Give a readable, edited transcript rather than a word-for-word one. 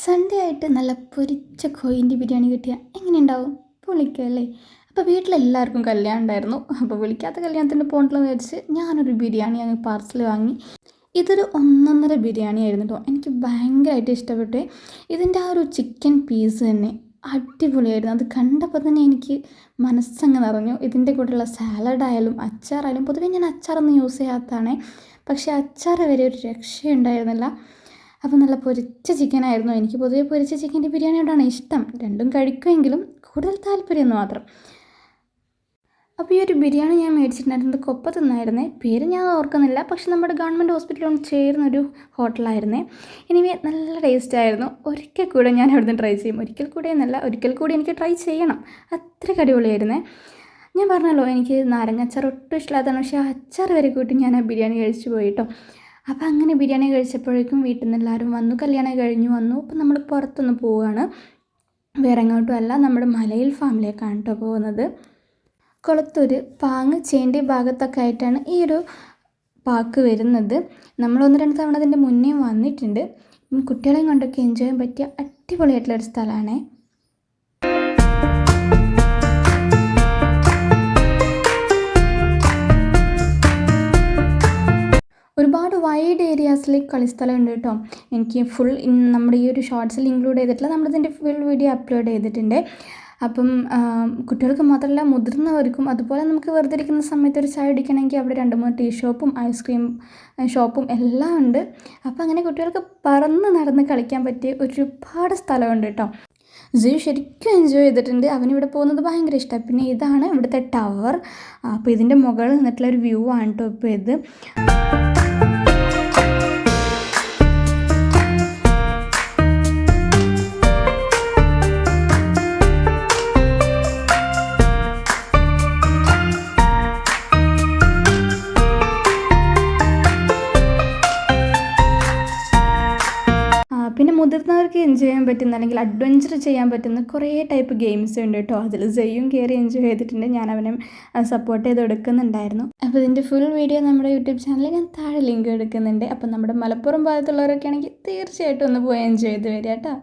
Sunday ആയിട്ട് നല്ല പൊരിച്ച കോയിൻ്റെ ബിരിയാണി കിട്ടിയാൽ എങ്ങനെയുണ്ടാവും? പൊളിക്കുമല്ലേ? അപ്പോൾ വീട്ടിലെല്ലാവർക്കും കല്യാണം ഉണ്ടായിരുന്നു. അപ്പോൾ വിളിക്കാത്ത കല്യാണത്തിന് പോകണ്ടെന്ന് വിചാരിച്ച് ഞാനൊരു ബിരിയാണി അങ്ങ് പാർസൽ വാങ്ങി. ഇതൊരു ഒന്നൊന്നര ബിരിയാണി ആയിരുന്നു കേട്ടോ. എനിക്ക് ഭയങ്കരമായിട്ട് ഇഷ്ടപ്പെട്ടു. ഇതിൻ്റെ ആ ഒരു ചിക്കൻ പീസ് തന്നെ അടിപൊളിയായിരുന്നു. അത് കണ്ടപ്പോൾ തന്നെ എനിക്ക് മനസ്സങ്ങ് നിറഞ്ഞു. ഇതിൻ്റെ കൂടെയുള്ള സാലഡായാലും അച്ചാറായാലും, പൊതുവേ ഞാൻ അച്ചാറൊന്നും യൂസ് ചെയ്യാത്തതാണ്, പക്ഷേ അച്ചാർ വരെ ഒരു രക്ഷയുണ്ടായിരുന്നില്ല. അപ്പോൾ നല്ല പൊരിച്ച ചിക്കനായിരുന്നു. എനിക്ക് പൊതുവെ പൊരിച്ച ചിക്കൻ്റെ ബിരിയാണിയോടാണ് ഇഷ്ടം. രണ്ടും കഴിക്കുമെങ്കിലും കൂടുതൽ താല്പര്യം എന്ന് മാത്രം. അപ്പോൾ ഈ ഒരു ബിരിയാണി ഞാൻ മേടിച്ചിട്ടുണ്ടായിരുന്നത് കൊപ്പത്ത് നിന്നായിരുന്നേ. പേര് ഞാൻ ഓർക്കുന്നില്ല, പക്ഷെ നമ്മുടെ ഗവൺമെൻറ് ഹോസ്പിറ്റലിനോട് ചേർന്നൊരു ഹോട്ടലായിരുന്നേ. എനിവേ നല്ല ടേസ്റ്റ് ആയിരുന്നു. ഒരിക്കൽ കൂടെ ഞാൻ അവിടുന്ന് ട്രൈ ചെയ്യും. ഒരിക്കൽ കൂടി എനിക്ക് ട്രൈ ചെയ്യണം. അത്രയ്ക്ക് അടിപൊളിയായിരുന്നേ. ഞാൻ പറഞ്ഞല്ലോ, എനിക്ക് നാരങ്ങാച്ചാർ ഒട്ടും ഇഷ്ടമില്ലാത്തതാണ്, പക്ഷേ ആ അച്ചാർ വരെ കൂട്ടി ഞാൻ ആ ബിരിയാണി കഴിച്ചു പോയി കേട്ടോ. അപ്പോൾ അങ്ങനെ ബിരിയാണി കഴിച്ചപ്പോഴേക്കും വീട്ടിൽ നിന്ന് എല്ലാവരും വന്നു. കല്യാണം കഴിഞ്ഞ് വന്നു. അപ്പോൾ നമ്മൾ പുറത്തൊന്ന് പോവുകയാണ്. വേറെ എങ്ങോട്ടും അല്ല, നമ്മുടെ മലയിൽ ഫാമിലേക്കാണ് കേട്ടോ പോകുന്നത്. കൊളത്തൂർ പാങ്ങ് ചേണ്ടി ഭാഗത്തൊക്കെ ആയിട്ടാണ് ഈ ഒരു പാർക്ക് വരുന്നത്. നമ്മൾ 1-2 തവണ അതിൻ്റെ മുന്നേ വന്നിട്ടുണ്ട്. കുട്ടികളെയും കൊണ്ടൊക്കെ എൻജോയ് ചെയ്യാൻ പറ്റിയ അടിപൊളിയായിട്ടുള്ളൊരു സ്ഥലമാണ്. ഒരുപാട് വൈഡ് ഏരിയാസിലേക്ക് കളിസ്ഥലം ഉണ്ട് കേട്ടോ. എനിക്ക് ഫുൾ നമ്മുടെ ഈ ഒരു ഷോർട്സിൽ ഇൻക്ലൂഡ് ചെയ്തിട്ടില്ല. നമ്മളിതിൻ്റെ ഫുൾ വീഡിയോ അപ്ലോഡ് ചെയ്തിട്ടുണ്ട്. അപ്പം കുട്ടികൾക്ക് മാത്രമല്ല, മുതിർന്നവർക്കും അതുപോലെ നമുക്ക് വെറുതെ ഇരിക്കുന്ന സമയത്ത് ഒരു ചായ കുടിക്കണമെങ്കിൽ അവിടെ 2-3 ടീ ഷോപ്പും ഐസ്ക്രീം ഷോപ്പും എല്ലാം ഉണ്ട്. അപ്പോൾ അങ്ങനെ കുട്ടികൾക്ക് പറന്ന് നടന്ന് കളിക്കാൻ പറ്റിയ ഒരുപാട് സ്ഥലമുണ്ട് കേട്ടോ. ജിയു ശരിക്കും എൻജോയ് ചെയ്തിട്ടുണ്ട്. അവനിവിടെ പോകുന്നത് ഭയങ്കര ഇഷ്ടമാണ്. പിന്നെ ഇതാണ് ഇവിടുത്തെ ടവർ. അപ്പോൾ ഇതിൻ്റെ മുകളിൽ നിന്നിട്ടുള്ളൊരു വ്യൂ ആണ് കേട്ടോ ഇപ്പോൾ ഇത്. പിന്നെ മുതിർന്നവർക്ക് എൻജോയ് ചെയ്യാൻ പറ്റുന്ന, അല്ലെങ്കിൽ അഡ്വഞ്ചർ ചെയ്യാൻ പറ്റുന്ന കുറേ ടൈപ്പ് ഗെയിംസ് ഉണ്ട് കേട്ടോ. അതിൽ ജയ്യും കയറി എൻജോയ് ചെയ്തിട്ടുണ്ട്. ഞാൻ അവനെ സപ്പോർട്ട് ചെയ്ത് എടുക്കുന്നുണ്ടായിരുന്നു. അപ്പോൾ ഇതിൻ്റെ ഫുൾ വീഡിയോ നമ്മുടെ യൂട്യൂബ് ചാനലിൽ ഞാൻ താഴെ ലിങ്ക് എടുക്കുന്നുണ്ട്. അപ്പോൾ നമ്മുടെ മലപ്പുറം ഭാഗത്തുള്ളവരൊക്കെ ആണെങ്കിൽ തീർച്ചയായിട്ടും ഒന്ന് പോയി എൻജോയ് ചെയ്ത് വരിക കേട്ടോ.